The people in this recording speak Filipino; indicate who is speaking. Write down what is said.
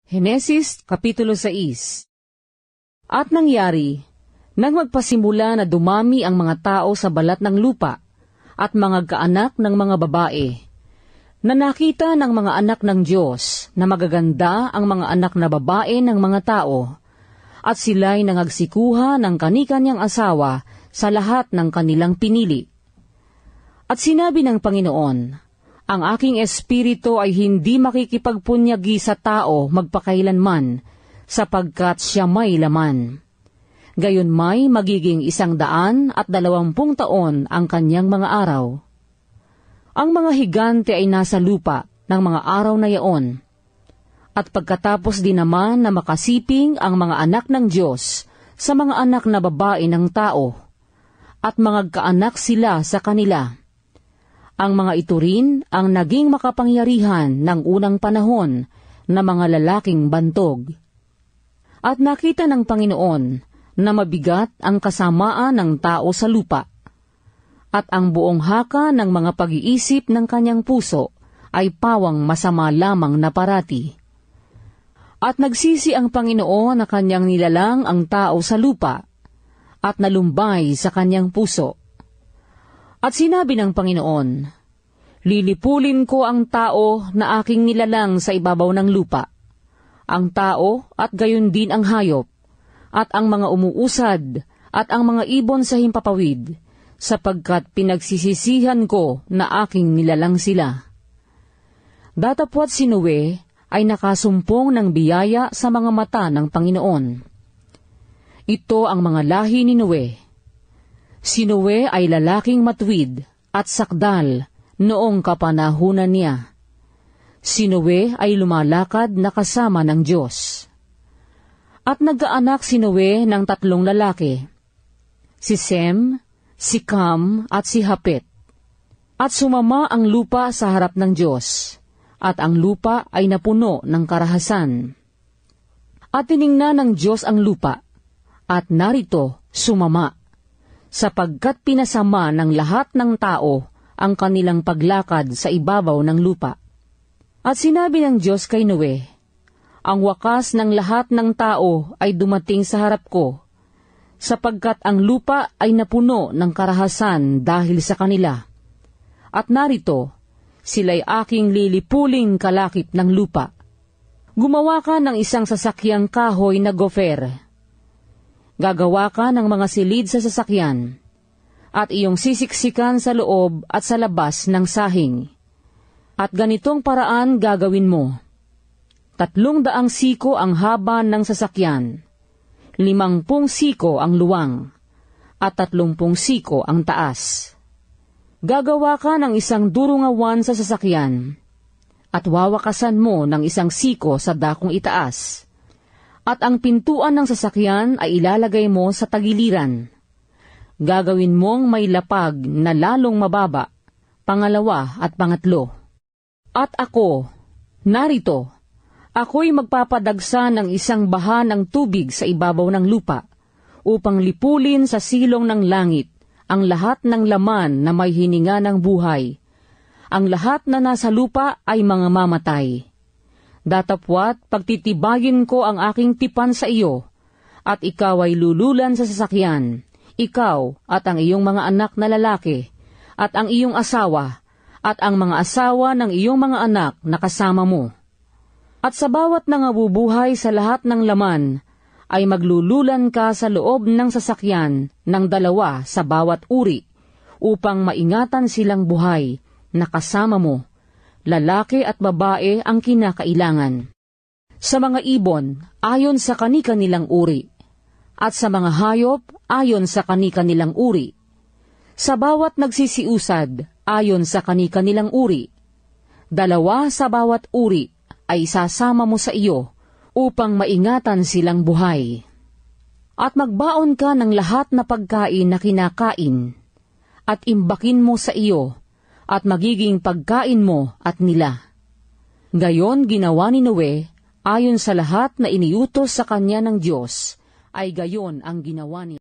Speaker 1: Henesis Kapitulo 6. At nangyari, nang magpasimula na dumami ang mga tao sa balat ng lupa, at mga kaanak ng mga babae, na nakita ng mga anak ng Diyos na magaganda ang mga anak na babae ng mga tao, at sila'y nangagsikuha ng kani-kanyang asawa sa lahat ng kanilang pinili. At sinabi ng Panginoon, ang aking espiritu ay hindi makikipagpunyagi sa tao magpakailanman, sapagkat siya may laman. Gayon may magiging 120 taon ang kanyang mga araw. Ang mga higante ay nasa lupa ng mga araw na yaon. At pagkatapos din naman na makasiping ang mga anak ng Diyos sa mga anak na babae ng tao, at mga kaanak sila sa kanila. Ang mga ito rin ang naging makapangyarihan ng unang panahon na mga lalaking bantog. At nakita ng Panginoon na mabigat ang kasamaan ng tao sa lupa, at ang buong haka ng mga pag-iisip ng kanyang puso ay pawang masama lamang na parati. At nagsisi ang Panginoon na kanyang nilalang ang tao sa lupa, at nalumbay sa kanyang puso. At sinabi ng Panginoon, lilipulin ko ang tao na aking nilalang sa ibabaw ng lupa, ang tao at gayon din ang hayop, at ang mga umuusad, at ang mga ibon sa himpapawid, sapagkat pinagsisisihan ko na aking nilalang sila. Datapwat si Noe ay nakasumpong ng biyaya sa mga mata ng Panginoon. Ito ang mga lahi ni Noe. Si Noe ay lalaking matuwid at sakdal noong kapanahunan niya. Si Noe ay lumalakad na kasama ng Diyos. At nagkaanak si Noe ng 3 lalaki, si Sem, si Cam, at si Hapet. At sumama ang lupa sa harap ng Diyos, at ang lupa ay napuno ng karahasan. At tiningnan ng Diyos ang lupa, at narito sumama, sapagkat pinasama ng lahat ng tao ang kanilang paglakad sa ibabaw ng lupa. At sinabi ng Diyos kay Noe, ang wakas ng lahat ng tao ay dumating sa harap ko, sapagkat ang lupa ay napuno ng karahasan dahil sa kanila. At narito, sila'y aking lilipuling kalakip ng lupa. Gumawa ka ng isang sasakyang kahoy na gofer. Gagawa ka ng mga silid sa sasakyan, at iyong sisiksikan sa loob at sa labas ng sahing. At ganitong paraan gagawin mo. 300 siko ang haba ng sasakyan, 50 siko ang luwang, at 30 siko ang taas. Gagawa ka ng isang durungawan sa sasakyan, at wawakasan mo ng 1 siko sa dakong itaas. At ang pintuan ng sasakyan ay ilalagay mo sa tagiliran. Gagawin mong may lapag na lalong mababa, pangalawa at pangatlo. At ako, narito, ako'y magpapadagsa ng isang baha ng tubig sa ibabaw ng lupa, upang lipulin sa silong ng langit ang lahat ng laman na may hininga ng buhay. Ang lahat na nasa lupa ay mga mamatay. Datapwat pagtitibayin ko ang aking tipan sa iyo, at ikaw ay lululan sa sasakyan, ikaw at ang iyong mga anak na lalaki, at ang iyong asawa, at ang mga asawa ng iyong mga anak na kasama mo. At sa bawat nangabubuhay sa lahat ng laman, ay maglululan ka sa loob ng sasakyan ng 2 sa bawat uri, upang maingatan silang buhay na kasama mo, lalaki at babae ang kinakailangan. Sa mga ibon, ayon sa kani-kanilang uri, at sa mga hayop, ayon sa kani-kanilang uri. Sa bawat nagsisiusad, ayon sa kani-kanilang uri. 2 sa bawat uri ay sasama mo sa iyo, upang maingatan silang buhay. At magbaon ka ng lahat na pagkain na kinakain, at imbakin mo sa iyo, at magiging pagkain mo at nila. Gayon ginawa ni Noe, ayon sa lahat na iniutos sa kanya ng Diyos, ay gayon ang ginawa niya.